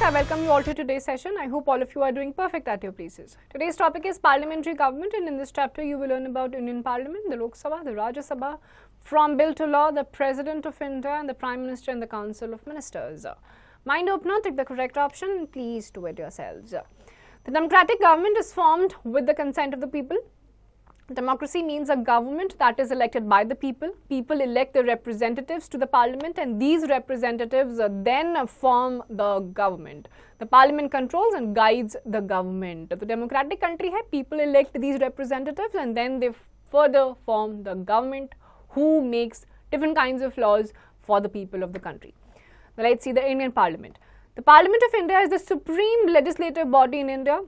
I welcome you all to today's session. I hope all of you are doing perfect at your places. Today's topic is parliamentary government, and in this chapter you will learn about Indian Parliament, the Lok Sabha, the Rajya Sabha, from bill to law, the President of India and the Prime Minister and the Council of Ministers. Mind opener, take the correct option and please do it yourselves. The democratic government is formed with the consent of the people. Democracy means a government that is elected by the people. People elect the representatives to the parliament, and these representatives then form the government. The parliament controls and guides the government. The democratic country hai, people elect these representatives and then they further form the government who makes different kinds of laws for the people of the country. Now let's see the Indian Parliament. The Parliament of India is the supreme legislative body in India.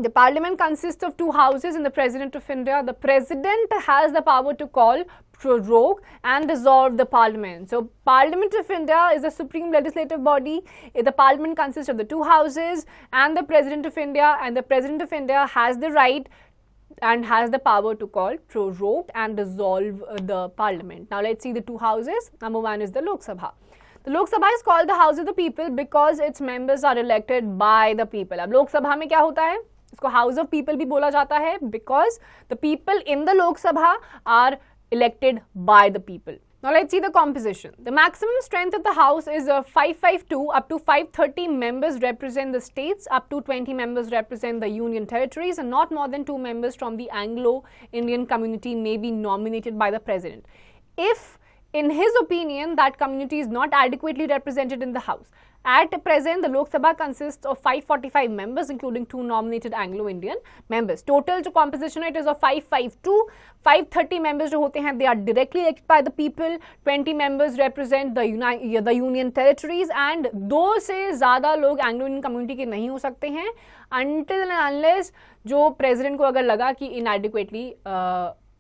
The parliament consists of two houses and the President of India. The President has the power to call, prorogue and dissolve the parliament. So, Parliament of India is the supreme legislative body. The parliament consists of the two houses and the President of India, and the President of India has the right and has the power to call, prorogue and dissolve the parliament. Now, let's see the two houses. Number one is the Lok Sabha. The Lok Sabha is called the House of the People because its members are elected by the people. अब लोक सभा में क्या होता है? इसको house of people भी बोला जाता है because the people in the Lok Sabha are elected by the people. Now let's see the composition. The maximum strength of the house is 552. Up to 530 members represent the states, up to 20 members represent the union territories, and not more than 2 members from the Anglo-Indian community may be nominated by the president if in his opinion that community is not adequately represented in the house. At present, the Lok Sabha consists of 545 members, including 2 nominated Anglo-Indian members. Total जो composition it is of 552. 530 members जो होते हैं, they are directly elected by the people. 20 members represent the union territories, and 2 से ज़्यादा लोग Anglo-Indian community के नहीं हो सकते हैं until and unless जो president को अगर लगा कि inadequately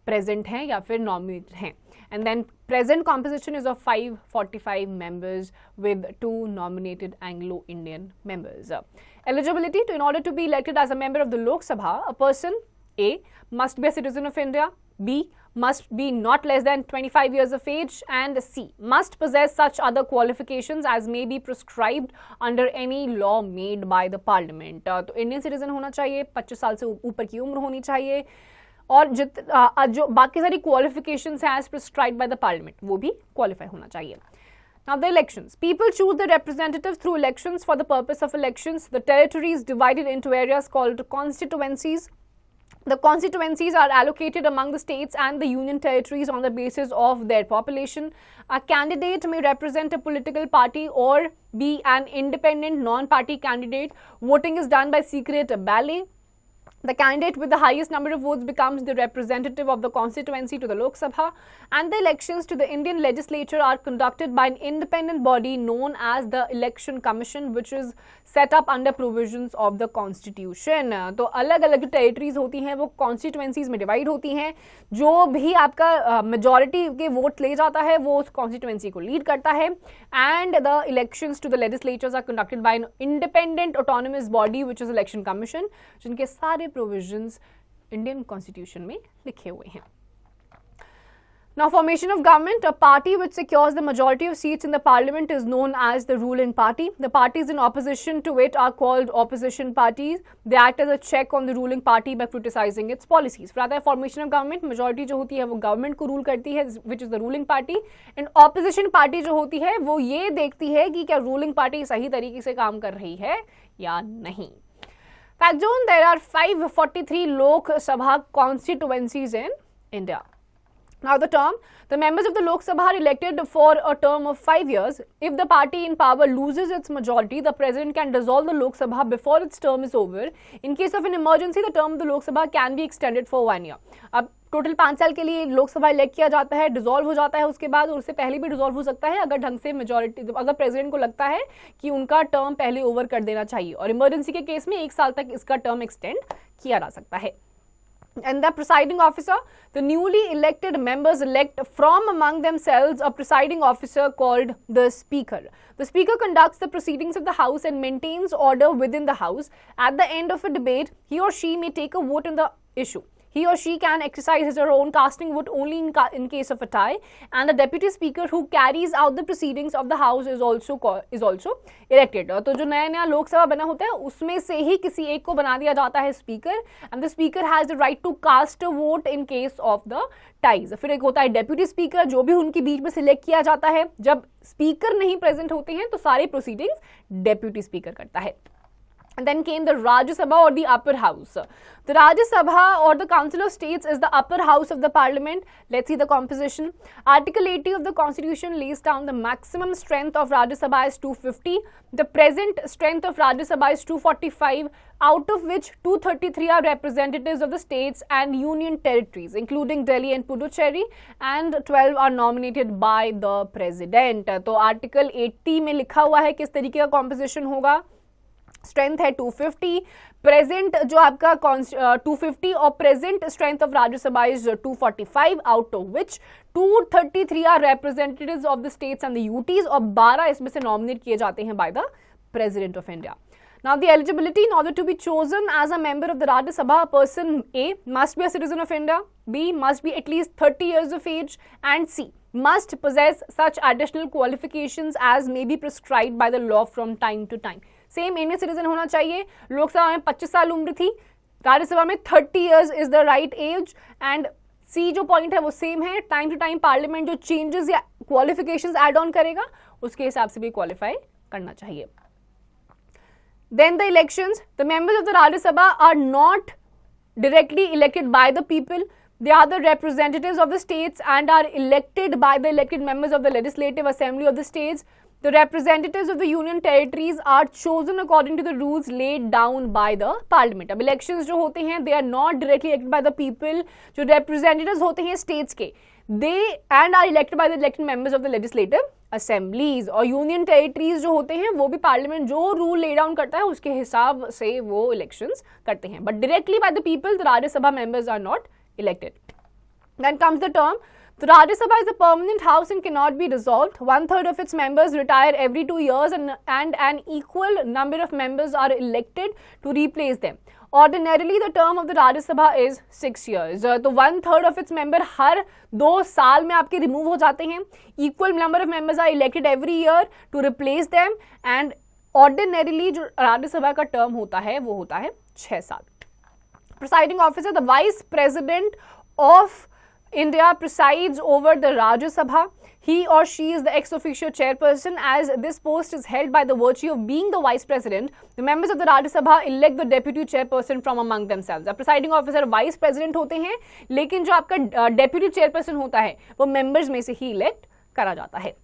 present हैं या फिर nominated हैं. And then present composition is of 545 members with 2 nominated Anglo-Indian members. Eligibility in order to be elected as a member of the Lok Sabha, a person A must be a citizen of India, B must be not less than 25 years of age, and C must possess such other qualifications as may be prescribed under any law made by the parliament. तो Indian citizen होना चाहिए, 25 साल से ऊपर की उम्र होनी चाहिए, और जो बाकी सारी क्वालिफिकेशंस हैं as prescribed by the parliament वो भी क्वालिफाई होना चाहिए. Now the elections. People choose the representatives through elections for the purpose of elections. The territory is divided into areas called constituencies. The constituencies are allocated among the states and the union territories on the basis of their population. A candidate may represent a political party or be an independent non-party candidate. Voting is done by secret ballot. The candidate with the highest number of votes becomes the representative of the constituency to the Lok Sabha, and the elections to the Indian legislature are conducted by an independent body known as the Election Commission, which is set up under provisions of the Constitution. तो अलग अलग जो territories होती हैं वो constituencies में divide होती हैं. जो भी आपका majority के vote ले जाता है वो उस constituency को lead करता है, and the elections to the legislatures are conducted by an independent autonomous body which is Election Commission, जिनके सारे provisions Indian Constitution में लिखे हुए हैं. Now, formation of government. A party which secures the majority of seats in the parliament is known as the ruling party. The parties in opposition to it are called opposition parties. They act as a check on the ruling party by criticizing its policies. फिर आता है formation of government. Majority जो होती है वो government को rule करती है, which is the ruling party. And opposition party जो होती है वो ये देखती है कि क्या ruling party सही तरीके से काम कर रही है या नहीं. Fact zone, there are 543 Lok Sabha constituencies in India. Now the members of the Lok Sabha are elected for a term of 5 years. If the party in power loses its majority, the president can dissolve the Lok Sabha before its term is over. In case of an emergency, the term of the Lok Sabha can be extended for 1 year. अब total 5 साल के लिए लोक सभा elect किया जाता है, dissolve हो जाता है उसके बाद, और उससे पहले भी डिसॉल्व हो सकता है अगर ढंग से मेजॉरिटी, अगर प्रेसिडेंट को लगता है कि उनका टर्म पहले ओवर कर देना चाहिए, और इमरजेंसी के केस में 1 साल तक इसका टर्म एक्सटेंड किया जा सकता है. And the presiding officer, the newly elected members elect from among themselves a presiding officer called the speaker. The speaker conducts the proceedings of the house and maintains order within the house. At the end of a debate, he or she may take a vote on the issue. he or she can exercise his or her own casting vote only in case of a tie, and the deputy speaker who carries out the proceedings of the house is also elected. तो जो नया लोकसभा बना होता है उसमें से ही किसी एक को बना दिया जाता है speaker, and the speaker has the right to cast a vote in case of the ties. फिर एक होता है डेप्यूटी स्पीकर, जो भी उनके बीच में सिलेक्ट किया जाता है. जब स्पीकर नहीं प्रेजेंट होते हैं तो सारे प्रोसीडिंग्स डेप्यूटी स्पीकर करता है. And then came the Rajya Sabha or the upper house. The Rajya Sabha or the Council of States is the upper house of the parliament. Let's see the composition. Article 80 of the Constitution lays down the maximum strength of Rajya Sabha is 250. The present strength of Rajya Sabha is 245, out of which 233 are representatives of the states and union territories, including Delhi and Puducherry, and 12 are nominated by the president. तो Article 80 में लिखा हुआ है किस तरीके का composition होगा. Strength है 250, प्रेजेंट जो आपका 250 और present strength of Rajya Sabha is 245, out of which 233 are representatives of the states and the UTs, और 12 इसमें से नॉमिनेट किए जाते हैं by the president of India. Now the eligibility in order to be chosen as a member of the Rajya Sabha, a person A must be a citizen of India, B must be at least 30 years of age, and C must possess such additional qualifications as may be prescribed by the law from time to time. Same Indian citizen होना चाहिए. लोकसभा में 25 साल उम्र थी, राज्यसभा में 30 years is the right age, and see जो point है वो सेम है. टाइम टू टाइम पार्लियामेंट जो चेंजेस या क्वालिफिकेशंस ऐड ऑन करेगा उसके हिसाब से भी क्वालिफाई करना चाहिए. Then the elections, the members of the Rajya Sabha are not directly elected by the people. They are the representatives of the states and are elected by the elected members of the Legislative Assembly of the states. The representatives of the union territories are chosen according to the rules laid down by the parliament. अब elections जो होते हैं they are not directly elected by the people. जो representatives होते हैं states के, they and are elected by the elected members of the legislative assemblies. और union territories जो होते हैं वो भी parliament जो rule lay down करता है उसके हिसाब से वो elections करते हैं. But directly by the people, the Rajya Sabha members are not elected. Then comes the term. The Rajya Sabha is a permanent house and cannot be dissolved. 1/3 of its members retire every 2 years and an equal number of members are elected to replace them. Ordinarily, the term of the Rajya Sabha is 6 years. तो 1/3 of its member हर 2 साल में आपके remove हो जाते हैं. Equal number of members are elected every year to replace them, and ordinarily जो राज्य सभा का टर्म होता है वो होता है 6 साल. Presiding officer, the vice president of India presides over the Rajya Sabha. He or she is the ex officio chairperson. As this post is held by the virtue of being the vice president, the members of the Rajya Sabha elect the deputy chairperson from among themselves. The presiding officer vice president होते हैं, लेकिन जो आपका deputy chairperson होता है वो members में से ही elect करा जाता है.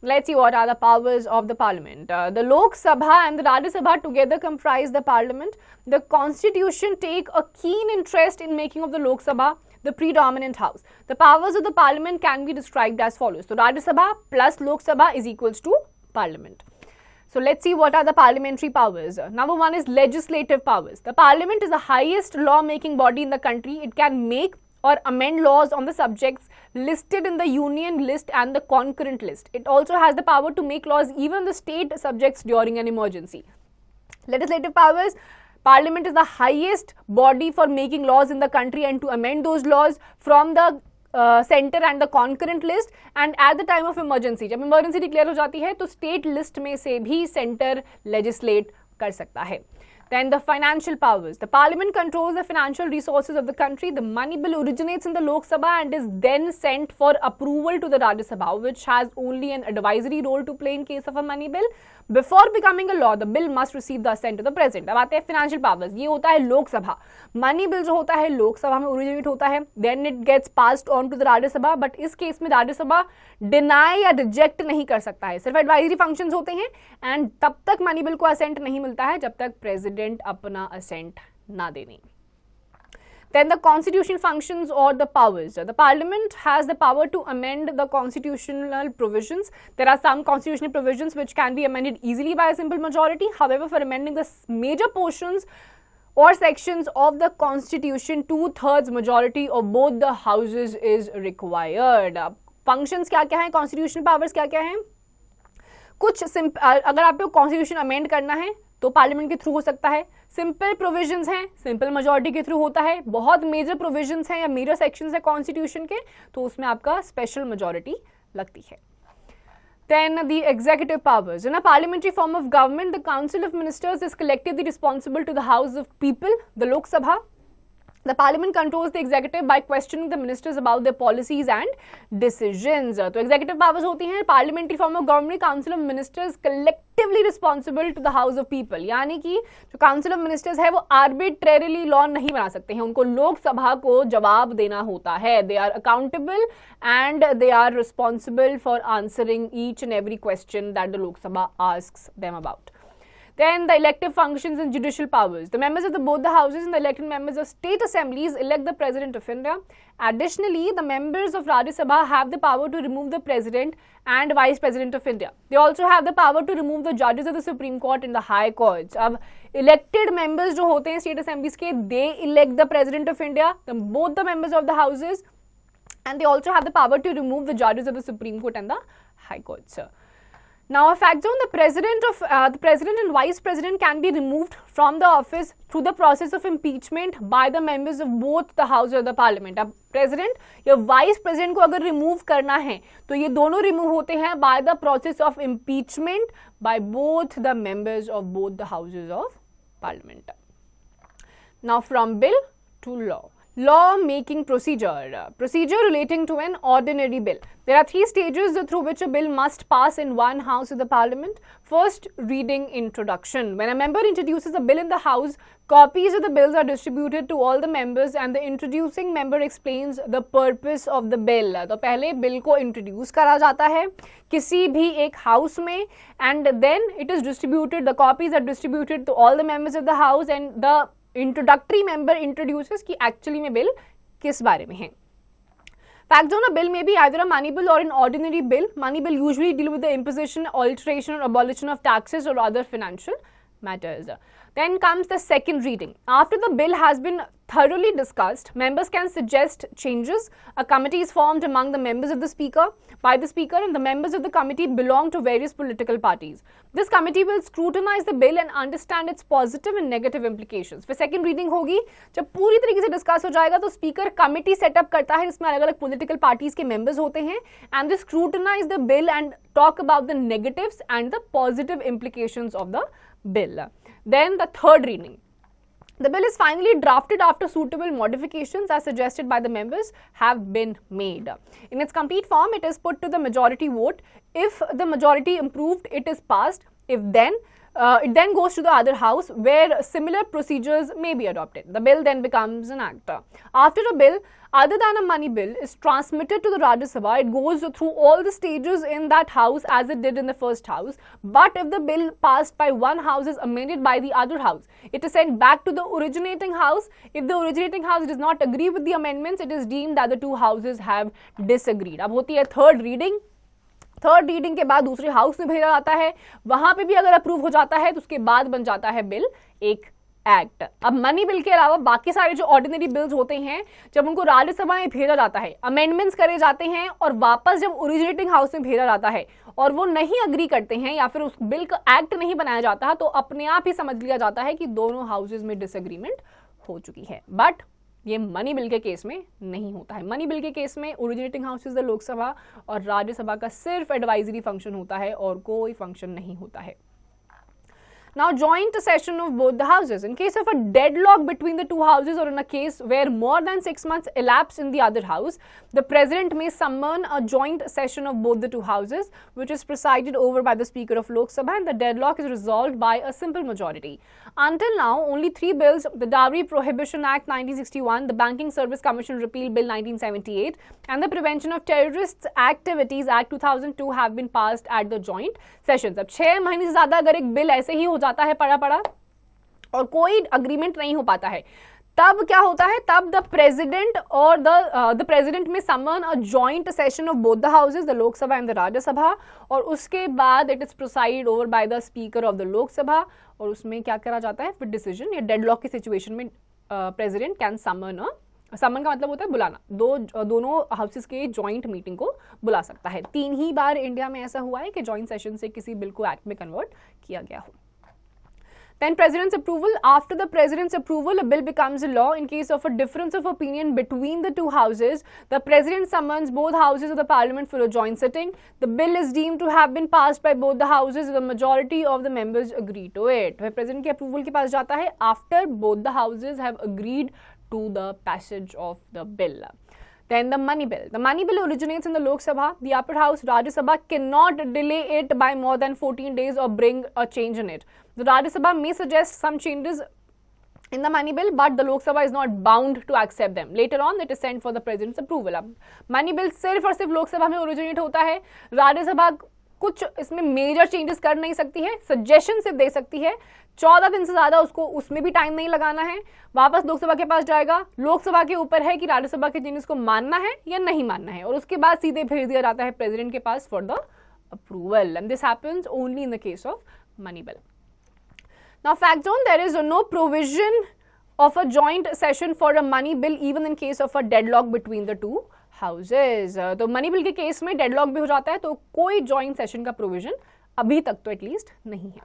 Let's see what are the powers of the parliament. The Lok Sabha and the Rajya Sabha together comprise the parliament. The constitution take a keen interest in making of the Lok Sabha the predominant house. The powers of the parliament can be described as follows. So Rajya Sabha plus Lok Sabha is equals to parliament. So let's see what are the parliamentary powers. Number one is legislative powers. The parliament is the highest law-making body in the country. It can make or amend laws on the subjects listed in the union list and the concurrent list. It also has the power to make laws even on the state subjects during an emergency. Legislative powers. Parliament is the highest body for making laws in the country and to amend those laws from the center and the concurrent list, and at the time of emergency, जब emergency declare हो जाती है तो state list में से भी center legislate कर सकता है. Then the financial powers. The parliament controls the financial resources of the country. The money bill originates in the Lok Sabha and is then sent for approval to the Rajya Sabha, which has only an advisory role to play in case of a money bill. Before becoming a law, the bill must receive the assent of the president. अब आते हैं financial powers. ये होता है लोक सभा. Money bill जो होता है लोक सभा में originate होता है. Then it gets passed on to the Rajya Sabha. But इस केस में राज्य सभा deny या reject नहीं कर सकता है. सिर्फ advisory functions होते हैं and तब तक money bill को assent नहीं मिलता है जब तक president अपना assent ना देने. Then the constitutional functions or the powers. The parliament has the power to amend the constitutional provisions. There are some constitutional provisions which can be amended easily by a simple majority. However, for amending the major portions or sections of the constitution, 2/3 majority of both the houses is required. Functions क्या क्या हैं? Constitutional powers क्या क्या हैं? कुछ अगर आपको constitution amend करना है तो पार्लियामेंट के थ्रू हो सकता है। सिंपल प्रोविजंस हैं, सिंपल मेजॉरिटी के थ्रू होता है। बहुत मेजर प्रोविजंस हैं या मेजर सेक्शंस है कॉन्स्टिट्यूशन के, तो उसमें आपका स्पेशल मेजॉरिटी लगती है। Then the executive powers. In a parliamentary form of government, the Council of Ministers is collectively responsible to the House of People, the Lok Sabha. The Parliament controls the executive by questioning the ministers about their policies and decisions. तो executive powers होती हैं parliamentary form of government, Council of Ministers collectively responsible to the House of People. यानी कि जो Council of Ministers है वो arbitrarily law नहीं बना सकते हैं, उनको लोकसभा को जवाब देना होता है. They are accountable and they are responsible for answering each and every question that the Lok Sabha asks them about. Then the elective functions and judicial powers. The members of both the houses and the elected members of state assemblies elect the President of India. Additionally, the members of Rajya Sabha have the power to remove the President and Vice President of India. They also have the power to remove the judges of the Supreme Court and the High Courts. अब elected members जो होते हैं state assemblies के, they elect the President of India, both the members of the houses, and they also have the power to remove the judges of the Supreme Court and the High Courts. Now, a fact zone: the president and vice president can be removed from the office through the process of impeachment by the members of both the houses of the parliament. अब president या vice president को अगर remove करना है तो ये दोनों remove होते हैं by the process of impeachment by both the members of both the houses of parliament. Now, from bill to law. Law-making procedure. Procedure relating to an ordinary bill. There are 3 stages through which a bill must pass in one house of the parliament. First, reading introduction. When a member introduces a bill in the house, copies of the bills are distributed to all the members and the introducing member explains the purpose of the bill. तो पहले bill को introduce करा जाता है किसी भी एक house में, and then it is distributed, the copies are distributed to all the members of the house and the introductory member introduces कि एक्चुअली में बिल किस बारे में है. Fact zone: a bill may be either a money bill or an ordinary bill. Money bill usually deal with the imposition, alteration or abolition of taxes or other financial matters. Then comes the second reading. After the bill has been thoroughly discussed, members can suggest changes. A committee is formed among the members of the speaker, by the speaker, and the members of the committee belong to various political parties. This committee will scrutinize the bill and understand its positive and negative implications. फिर second reading होगी, जब पूरी तरीके से discuss हो जाएगा तो speaker committee setup करता है जिसमें अलग अलग पॉलिटिकल पार्टीज के मेंबर्स होते हैं, and they scrutinize the bill and talk about the negatives and the positive implications of the bill. Then the third reading. The bill is finally drafted after suitable modifications as suggested by the members have been made. In its complete form, it is put to the majority vote. If the majority improved, it is passed. If then, it then goes to the other house where similar procedures may be adopted. The bill then becomes an act. After a bill, other than a money bill, is transmitted to the Rajya Sabha, it goes through all the stages in that house as it did in the first house. But if the bill passed by one house is amended by the other house, it is sent back to the originating house. If the originating house does not agree with the amendments, it is deemed that the two houses have disagreed. अब होती है third reading. Third reading के बाद दूसरे house में भेजा जाता है, वहां पे भी अगर अप्रूव हो जाता है तो उसके बाद बन जाता है बिल एक एक्ट. अब मनी बिल के अलावा बाकी सारे जो ऑर्डिनरी बिल्स होते हैं, जब उनको राज्यसभा में भेजा जाता है, अमेंडमेंट्स करे जाते हैं और वापस जब ओरिजिनेटिंग हाउस में भेजा जाता है और वो नहीं अग्री करते हैं या फिर उस बिल का एक्ट नहीं बनाया जाता, तो अपने आप ही समझ लिया जाता है कि दोनों हाउसेज में डिसएग्रीमेंट हो चुकी है. बट ये मनी बिल के केस में नहीं होता है. मनी बिल के केस में originating house is the Lok Sabha और राज्यसभा का सिर्फ एडवाइजरी फंक्शन होता है और कोई फंक्शन नहीं होता है. Now, joint session of both the houses. In case of a deadlock between the two houses or in a case where more than 6 months elapse in the other house, the president may summon a joint session of both the two houses, which is presided over by the Speaker of Lok Sabha, and the deadlock is resolved by a simple majority. Until now, only 3 bills: the Dowry Prohibition Act 1961, the Banking Service Commission Repeal Bill 1978, and the Prevention of Terrorist Activities Act 2002 have been passed at the joint sessions. अब 6 महीने से ज्यादा अगर एक bill ऐसे ही हो जाता है पड़ा और कोई अग्रीमेंट नहीं हो पाता है, तब क्या होता है, तब द प्रेसिडेंट और द प्रेसिडेंट में summon a joint session of both the houses, the Lok Sabha and the Rajya Sabha, और उसके बाद it is presided over by the speaker of the Lok Sabha, और उसमें क्या करा जाता है, फिर डिसीजन या डेडलॉक की सिचुएशन में प्रेसिडेंट कैन समन समन का मतलब होता है बुलाना, दोनों हाउसेस के जॉइंट मीटिंग को बुला सकता है. 3 ही बार इंडिया में ऐसा हुआ है कि जॉइंट सेशन से किसी बिल को एक्ट में कन्वर्ट किया गया हो. Then president's approval. After the president's approval, a bill becomes a law. In case of a difference of opinion between the two houses, the president summons both houses of the parliament for a joint sitting. The bill is deemed to have been passed by both the houses. The majority of the members agree to it. वह president के approval के पास जाता है after both the houses have agreed to the passage of the bill. Then the money bill. The money bill originates in the Lok Sabha. The upper house, Rajya Sabha, cannot delay it by more than 14 days or bring a change in it. The Rajya Sabha may suggest some changes in the money bill, but the Lok Sabha is not bound to accept them. Later on, it is sent for the president's approval. अब money bill सिर्फ और सिर्फ लोक सभा में originate होता है. राज्य सभा कुछ इसमें मेजर चेंजेस कर नहीं सकती है, सजेशन सिर्फ दे सकती है. 14 दिन से ज्यादा उसको उसमें भी टाइम नहीं लगाना है. वापस लोकसभा के पास जाएगा. लोकसभा के ऊपर है कि राज्यसभा के चेंजेस को मानना है या नहीं मानना है, और उसके बाद सीधे भेज दिया जाता है प्रेसिडेंट के पास for the approval. And this happens only in the case of money bill. Now fact on, there is no provision of a joint session for a money bill even in case of a deadlock between the two houses. तो money bill के case में deadlock भी हो जाता है, तो कोई joint session का provision अभी तक तो एटलीस्ट नहीं है.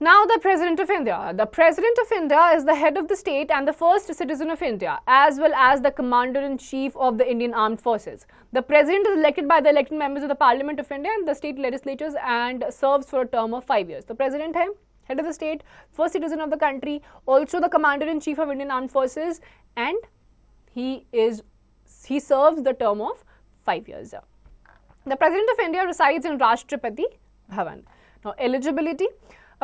Now the President of India. The President of India is the head of the state and the first citizen of India, as well as the Commander-in-Chief of the Indian Armed Forces. The President is elected by the elected members of the Parliament of India and the state legislatures and serves for a term of 5 years. तो President है, head of the state, first citizen of the country, also the Commander-in-Chief of Indian Armed Forces, and he serves the term of 5 years. The President of India resides in Rashtrapati Bhavan. Now eligibility.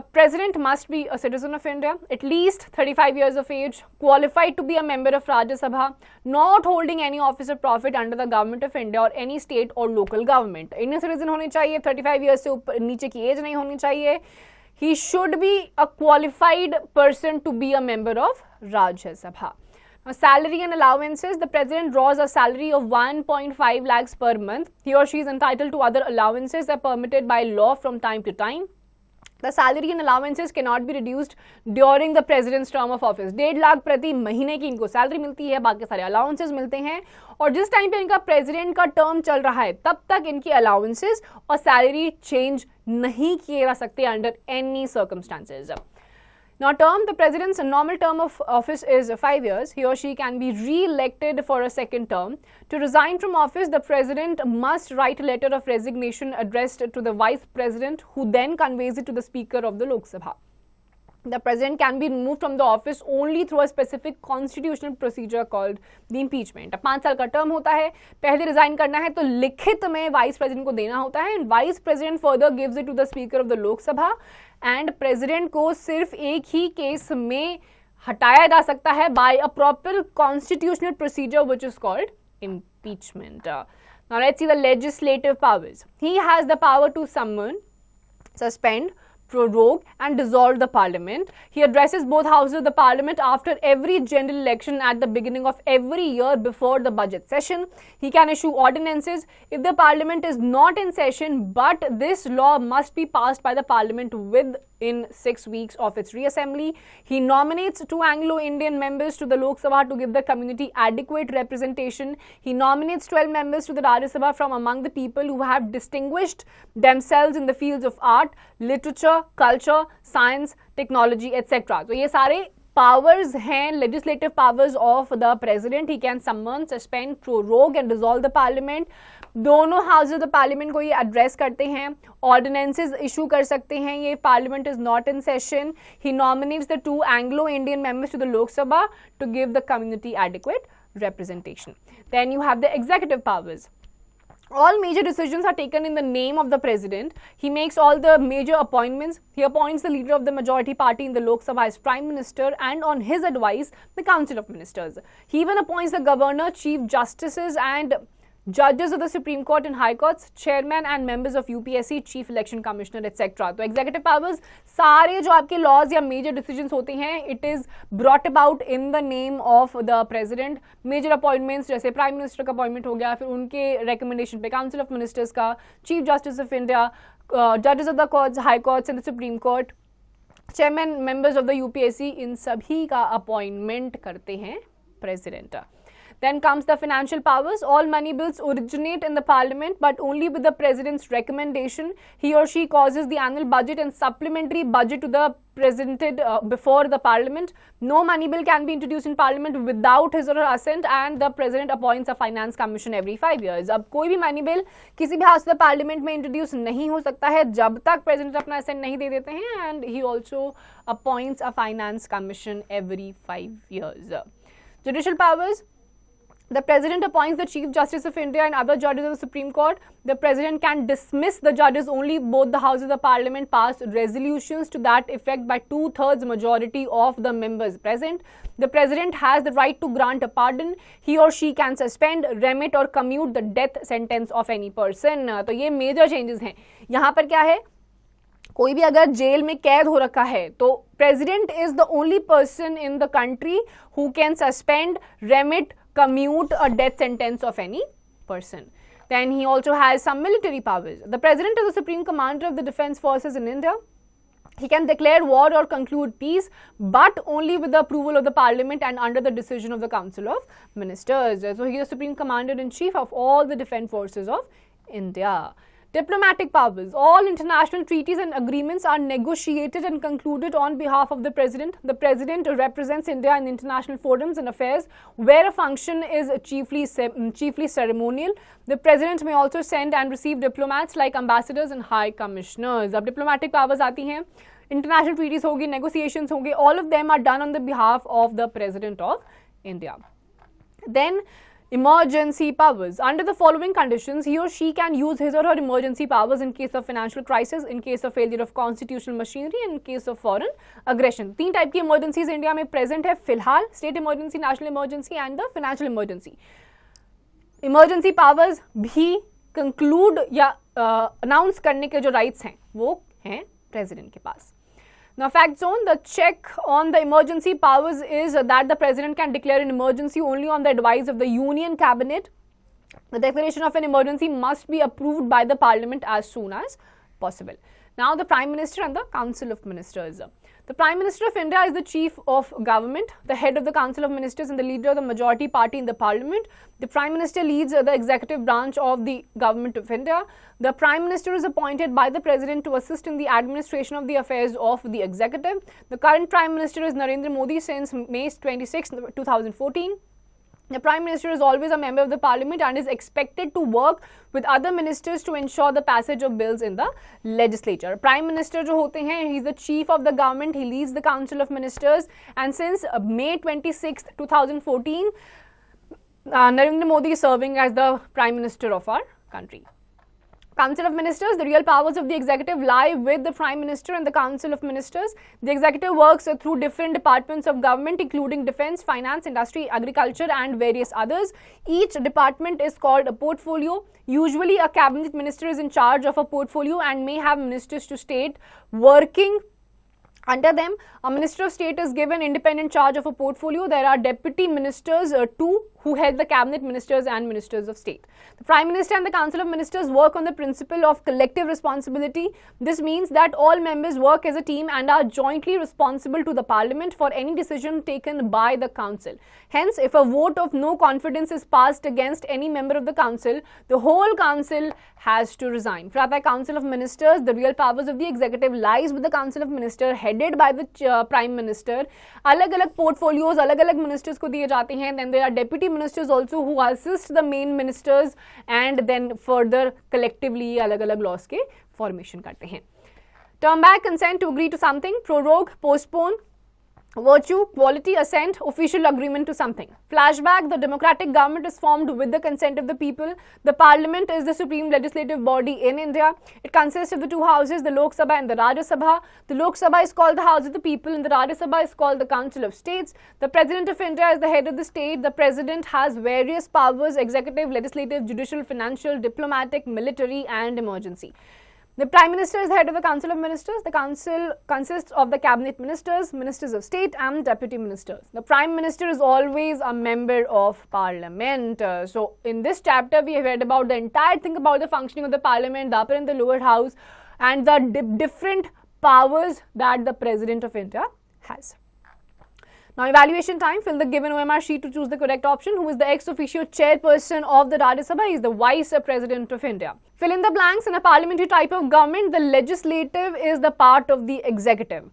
A president must be a citizen of India, at least 35 years of age, qualified to be a member of Rajya Sabha, not holding any office or profit under the government of India or any state or local government. Indian citizen होने चाहिए, 35 years से ऊपर नीचे की as नहीं होनी चाहिए. He should be a qualified person to be a member of Rajya Sabha. Now, salary and allowances. The president draws a salary of 1.5 lakhs per month. He or she is entitled to other allowances that are permitted by law from time to time. The salary and allowances cannot be reduced during the president's term of office. 1.5 lakh प्रति महीने की इनको salary मिलती है, बाकी सारे allowances मिलते हैं, और जिस टाइम पे इनका प्रेसिडेंट का टर्म चल रहा है तब तक इनकी अलाउंसेस और सैलरी चेंज नहीं किए जा सकते under any circumstances. Now term, the president's normal term of office is 5 years. He or she can be re-elected for a second term. To resign from office, the president must write a letter of resignation addressed to the vice president, who then conveys it to the speaker of the Lok Sabha. The president can be removed from the office only through a specific constitutional procedure called the impeachment. अब 5 साल का term होता है, पहले resign करना है तो लिखित में वाइस प्रेसिडेंट को देना होता है, and vice president further gives it to the speaker of the Lok Sabha, and president को सिर्फ एक ही केस में हटाया जा सकता है by a proper constitutional procedure which is called impeachment. Now let's see the legislative powers. He has the power to summon, suspend, prorogue and dissolve the parliament. He addresses both houses of the parliament after every general election at the beginning of every year before the budget session. He can issue ordinances if the parliament is not in session, but this law must be passed by the parliament within 6 weeks of its reassembly. He nominates 2 Anglo-Indian members to the Lok Sabha to give the community adequate representation. He nominates 12 members to the Rajya Sabha from among the people who have distinguished themselves in the fields of art, literature, culture, science, technology, etc. तो ये सारे powers हैं, legislative powers of the president. He can summon, suspend, prorogue and dissolve the parliament. दोनों houses of the parliament को ये address करते हैं, ordinances issue कर सकते हैं. ये parliament is not in session. He nominates the 2 Anglo-Indian members to the Lok Sabha to give the community adequate representation. Then you have the executive powers. All major decisions are taken in the name of the president. He makes all the major appointments. He appoints the leader of the majority party in the Lok Sabha as prime minister, and on his advice, the council of ministers. He even appoints the governor, chief justices and judges of the Supreme Court and High Courts, chairman and members of UPSC, chief election commissioner, etc. तो executive powers सारे जो आपके laws या major decisions होते हैं, it is brought about in the name of the president. Major appointments जैसे prime minister का appointment हो गया, फिर उनके recommendation पे council of ministers का, chief justice of India, judges of the courts, high courts and the Supreme Court, chairman, members of the UPSC, इन सभी का appointment करते हैं president. Then comes the financial powers. All money bills originate in the parliament, but only with the president's recommendation. He or she causes the annual budget and supplementary budget to the presented before the parliament. No money bill can be introduced in parliament without his or her assent, and the president appoints a finance commission every 5 years. अब कोई भी money bill किसी भी house से parliament में introduce नहीं हो सकता है जब तक प्रेसिडेंट अपना असेंट नहीं दे देते हैं, and he also appoints a finance commission every 5 years. Judicial powers. The president appoints the Chief Justice of India and other judges of the Supreme Court. The president can dismiss the judges only both the houses of the parliament pass resolutions to that effect by 2/3 majority of the members present. The president has the right to grant a pardon. He or she can suspend, remit or commute the death sentence of any person. तो ये major changes हैं. यहाँ पर क्या है? कोई भी अगर जेल में कैद हो रखा है तो president is the only person in the country who can suspend, remit, commute a death sentence of any person. Then he also has some military powers. The president is the supreme commander of the defense forces in India. He can declare war or conclude peace, but only with the approval of the parliament and under the decision of the council of ministers. So he is the supreme commander in chief of all the defense forces of India. Diplomatic powers. All international treaties and agreements are negotiated and concluded on behalf of the president. The president represents India in international forums and affairs where a function is chiefly ceremonial. The president may also send and receive diplomats like ambassadors and high commissioners. अब diplomatic powers आती हैं, international treaties होगी, negotiations होंगे, all of them are done on the behalf of the president of India. Then emergency powers. Under the following conditions, he or she can use his or her emergency powers in case of financial crisis, in case of failure of constitutional machinery, and in case of foreign aggression. 3 type की emergencies India में present है फिलहाल: state emergency, national emergency and the financial emergency. Emergency powers भी conclude या announce करने के जो rights हैं वो हैं president के पास. Now, fact zone, the check on the emergency powers is that the president can declare an emergency only on the advice of the union cabinet. The declaration of an emergency must be approved by the parliament as soon as possible. Now, the prime minister and the council of ministers. The prime minister of India is the chief of government, the head of the council of ministers and the leader of the majority party in the parliament. The prime minister leads the executive branch of the government of India. The prime minister is appointed by the president to assist in the administration of the affairs of the executive. The current prime minister is Narendra Modi since May 26, 2014. The prime minister is always a member of the parliament and is expected to work with other ministers to ensure the passage of bills in the legislature. Prime minister जो होते हैं, he is the chief of the government, he leads the council of ministers, and since May 26, 2014, Narendra Modi is serving as the prime minister of our country. Council of Ministers, the real powers of the executive lie with the Prime Minister and the Council of Ministers. The executive works through different departments of government including defense, finance, industry, agriculture and various others. Each department is called a portfolio. Usually a cabinet minister is in charge of a portfolio and may have ministers to state working under them. A minister of state is given independent charge of a portfolio. There are deputy ministers too who head the cabinet ministers and ministers of state. The prime minister and the council of ministers work on the principle of collective responsibility. This means that all members work as a team and are jointly responsible to the parliament for any decision taken by the council. Hence, if a vote of no confidence is passed against any member of the council, the whole council has to resign. For the council of ministers, the real powers of the executive lies with the council of ministers headed by the prime minister. अलग-अलग portfolios अलग-अलग ministers को दिए जाते हैं. Then there are deputy ministers also who assist the main ministers and then further collectively अलग-अलग laws के formation करते हैं. Turn back, consent to agree to something, prorogue, postpone, virtue, quality, assent, official agreement to something. Flashback, the democratic government is formed with the consent of the people. The parliament is the supreme legislative body in India. It consists of the two houses, the Lok Sabha and the Rajya Sabha. The Lok Sabha is called the House of the People and the Rajya Sabha is called the Council of States. The President of India is the head of the state. The President has various powers: executive, legislative, judicial, financial, diplomatic, military and emergency. The Prime Minister is the head of the Council of Ministers. The Council consists of the Cabinet Ministers, Ministers of State and Deputy Ministers. The Prime Minister is always a member of Parliament. So, in this chapter, we have read about the entire thing about the functioning of the Parliament, the upper and the lower house, and the different powers that the President of India has. Now evaluation time, fill the given OMR sheet to choose the correct option. Who is the ex officio chairperson of the Rajya Sabha? He is the Vice President of India. Fill in the blanks. In a parliamentary type of government, the legislative is the part of the executive.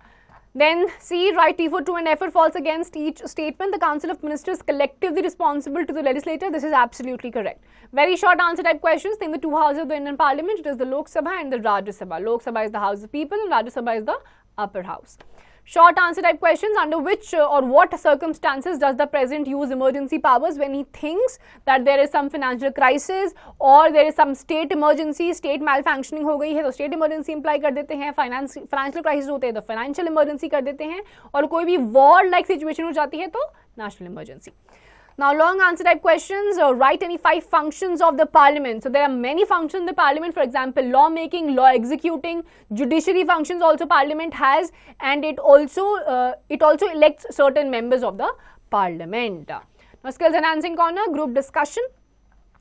Then C, write T for true and F for false against each statement. The Council of Ministers collectively responsible to the legislature. This is absolutely correct. Very short answer type questions. Think the two houses of the Indian Parliament. It is the Lok Sabha and the Rajya Sabha. Lok Sabha is the House of People and Rajya Sabha is the upper house. Short answer type questions. Under which or what circumstances does the president use emergency powers? When he thinks that there is some financial crisis or there is some state emergency, state malfunctioning हो गई है तो state emergency imply कर देते हैं, financial crisis होते हैं तो financial emergency कर देते हैं, और कोई भी war like situation हो जाती है तो national emergency. Now long answer type questions, write any 5 functions of the parliament. So there are many functions in the parliament, for example law making, law executing, judiciary functions also parliament has, and it also elects certain members of the parliament. Now skills enhancing corner, group discussion.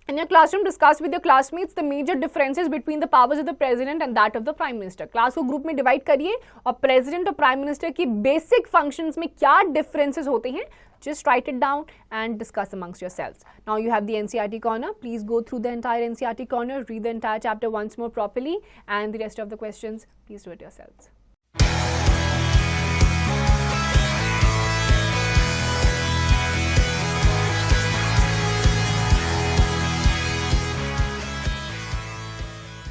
In your classroom, discuss with your classmates the major differences between the powers of the president and that of the prime minister. Class को group में divide करिए और president और prime minister की basic functions में क्या differences होते हैं, just write it down and discuss amongst yourselves. Now you have the NCERT corner. Please go through the entire NCERT corner, read the entire chapter once more properly, and the rest of the questions, please do it yourselves.